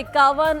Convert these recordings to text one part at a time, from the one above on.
51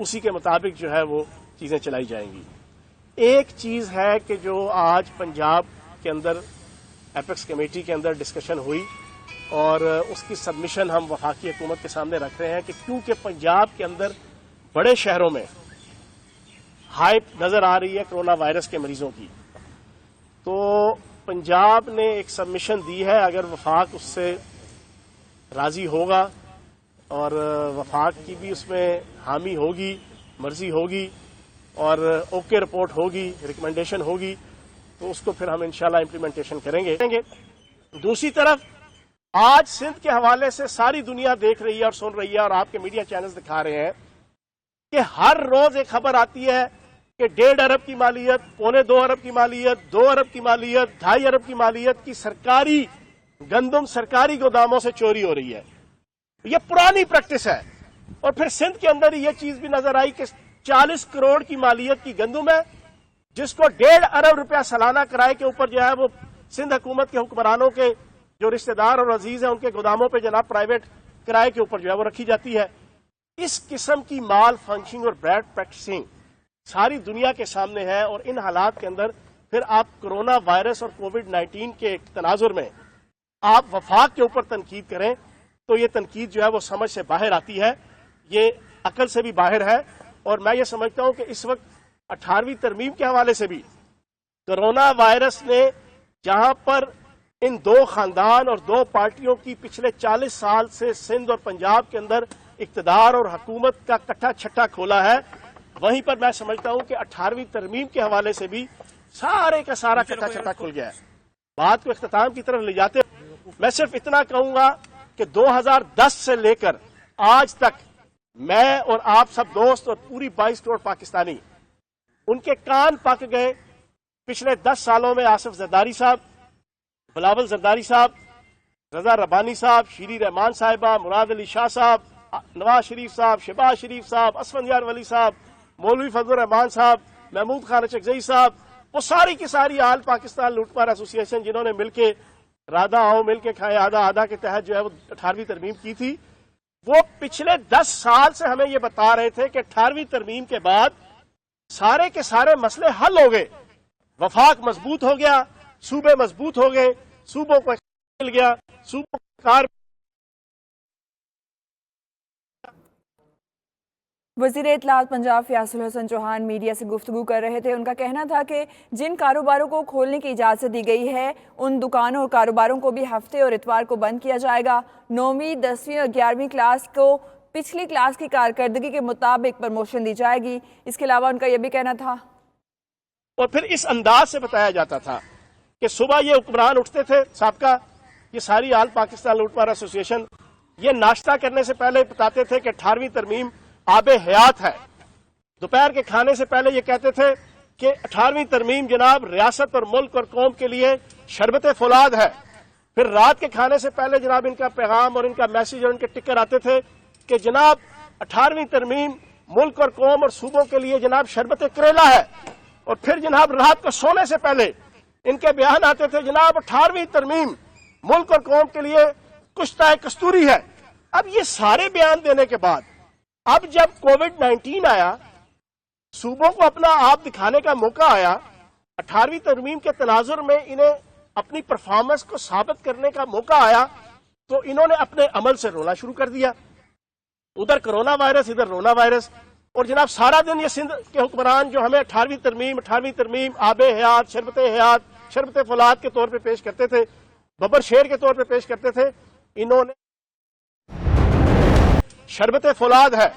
اسی کے مطابق جو ہے وہ چیزیں چلائی جائیں گی۔ ایک چیز ہے کہ جو آج پنجاب کے اندر ایپیکس کمیٹی کے اندر ڈسکشن ہوئی اور اس کی سبمیشن ہم وفاقی حکومت کے سامنے رکھ رہے ہیں کہ کیونکہ پنجاب کے اندر بڑے شہروں میں ہائپ نظر آ رہی ہے کرونا وائرس کے مریضوں کی، تو پنجاب نے ایک سبمیشن دی ہے، اگر وفاق اس سے راضی ہوگا اور وفاق کی بھی اس میں حامی ہوگی، مرضی ہوگی اور اوکے رپورٹ ہوگی، ریکمنڈیشن ہوگی، تو اس کو پھر ہم انشاءاللہ امپلیمنٹیشن کریں گے۔ دوسری طرف آج سندھ کے حوالے سے ساری دنیا دیکھ رہی ہے اور سن رہی ہے اور آپ کے میڈیا چینلز دکھا رہے ہیں کہ ہر روز ایک خبر آتی ہے کہ 1.5 ارب کی مالیت، 1.25 ارب کی مالیت، 2 ارب کی مالیت، 2.5 ارب کی مالیت کی سرکاری گندم سرکاری گوداموں سے چوری ہو رہی ہے۔ یہ پرانی پریکٹس ہے، اور پھر سندھ کے اندر یہ چیز بھی نظر آئی کہ 40 کروڑ کی مالیت کی گندم ہے جس کو 1.5 ارب روپیہ سالانہ کرائے کے اوپر جو ہے وہ سندھ حکومت کے حکمرانوں کے جو رشتہ دار اور عزیز ہیں ان کے گوداموں پہ جناب پرائیویٹ کرائے کے اوپر جو ہے وہ رکھی جاتی ہے۔ اس قسم کی مال فنکشنگ اور بیڈ پریکٹسنگ ساری دنیا کے سامنے ہے، اور ان حالات کے اندر پھر آپ کرونا وائرس اور کووڈ-19 کے تناظر میں آپ وفاق کے اوپر تنقید کریں تو یہ تنقید جو ہے وہ سمجھ سے باہر آتی ہے، یہ عقل سے بھی باہر ہے۔ اور میں یہ سمجھتا ہوں کہ اس وقت 18ویں ترمیم کے حوالے سے بھی کرونا وائرس نے جہاں پر ان 2 خاندان اور 2 پارٹیوں کی پچھلے 40 سال سے سندھ اور پنجاب کے اندر اقتدار اور حکومت کا کٹھا چھٹا کھولا ہے، وہیں پر میں سمجھتا ہوں کہ 18ویں ترمیم کے حوالے سے بھی سارے کا سارا کٹھا چھٹا کھل گیا ہے۔ بات کو اختتام کی طرف لے جاتے میں صرف اتنا کہوں گا کہ 2010 سے لے کر آج تک میں اور آپ سب دوست اور پوری 22 کروڑ پاکستانی ان کے کان پک گئے پچھلے 10 سالوں میں آصف زرداری صاحب، بلاول زرداری صاحب، رضا ربانی صاحب، شیری رحمان صاحبہ، مراد علی شاہ صاحب، نواز شریف صاحب، شہباز شریف صاحب، اسفندیار ولی صاحب، مولوی فضل الرحمان صاحب، محمود خان اچکزئی صاحب، وہ ساری کی ساری آل پاکستان لوٹ مار ایسوسی ایشن جنہوں نے مل کے رادہ آؤ مل کے کھائے آدھا آدھا کے تحت جو ہے وہ 18ویں ترمیم کی تھی، وہ پچھلے 10 سال سے ہمیں یہ بتا رہے تھے کہ 18ویں ترمیم کے بعد سارے کے سارے مسئلے حل ہو گئے، وفاق مضبوط ہو گیا، صوبے مضبوط ہو گئے، صوبوں کو مل گیا، صوبوں کو کار۔ وزیر اطلاعات پنجاب فیاض الحسن چوہان میڈیا سے گفتگو کر رہے تھے۔ ان کا کہنا تھا کہ جن کاروباروں کو کھولنے کی اجازت دی گئی ہے ان دکانوں اور کاروباروں کو بھی ہفتے اور اتوار کو بند کیا جائے گا۔ 9ویں 10ویں اور 11ویں کلاس کو پچھلی کلاس کی کارکردگی کے مطابق پروموشن دی جائے گی۔ اس کے علاوہ ان کا یہ بھی کہنا تھا، اور پھر اس انداز سے بتایا جاتا تھا کہ صبح یہ حکمران اٹھتے تھے سابقہ، یہ ساری آل پاکستان لوٹ مار ایسوسی ایشن، یہ ناشتہ کرنے سے پہلے بتاتے تھے کہ 18ویں ترمیم آب حیات ہے، دوپہر کے کھانے سے پہلے یہ کہتے تھے کہ 18ویں ترمیم جناب ریاست اور ملک اور قوم کے لیے شربت فولاد ہے، پھر رات کے کھانے سے پہلے جناب ان کا پیغام اور ان کا میسج اور ان کے ٹکر آتے تھے کہ جناب 18ویں ترمیم ملک اور قوم اور صوبوں کے لیے جناب شربت کریلا ہے، اور پھر جناب رات کو سونے سے پہلے ان کے بیان آتے تھے جناب 18ویں ترمیم ملک اور قوم کے لیے کشتہ کستوری ہے۔ اب یہ سارے بیان دینے کے بعد اب جب کووڈ-19 آیا، صوبوں کو اپنا آپ دکھانے کا موقع آیا، 18ویں ترمیم کے تناظر میں انہیں اپنی پرفارمنس کو ثابت کرنے کا موقع آیا، تو انہوں نے اپنے عمل سے رونا شروع کر دیا، ادھر کرونا وائرس ادھر رونا وائرس، اور جناب سارا دن یہ سندھ کے حکمران جو ہمیں 18ویں ترمیم آب حیات، شربت فولاد کے طور پہ پیش کرتے تھے، ببر شیر کے طور پہ پیش کرتے تھے، انہوں نے شربت فولاد ہے،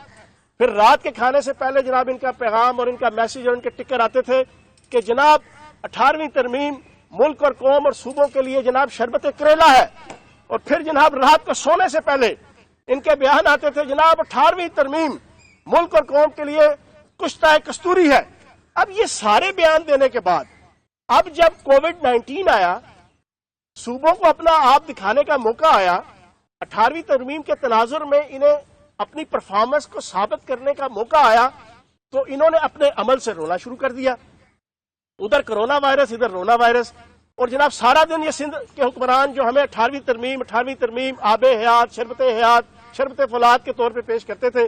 پھر رات کے کھانے سے پہلے جناب ان کا پیغام اور ان کا میسج اور ان کے ٹکر آتے تھے کہ جناب 18ویں ترمیم ملک اور قوم اور صوبوں کے لیے جناب شربت کریلا ہے، اور پھر جناب رات کو سونے سے پہلے ان کے بیان آتے تھے جناب 18ویں ترمیم ملک اور قوم کے لیے کشتہ کستوری ہے۔ اب یہ سارے بیان دینے کے بعد اب جب کووڈ-19 آیا، صوبوں کو اپنا آپ دکھانے کا موقع آیا، 18ویں ترمیم کے تناظر میں انہیں اپنی پرفارمنس کو ثابت کرنے کا موقع آیا، تو انہوں نے اپنے عمل سے رونا شروع کر دیا، ادھر کرونا وائرس ادھر رونا وائرس، اور جناب سارا دن یہ سندھ کے حکمران جو ہمیں 18ویں ترمیم آب حیات، شربت فولاد کے طور پہ پیش کرتے تھے،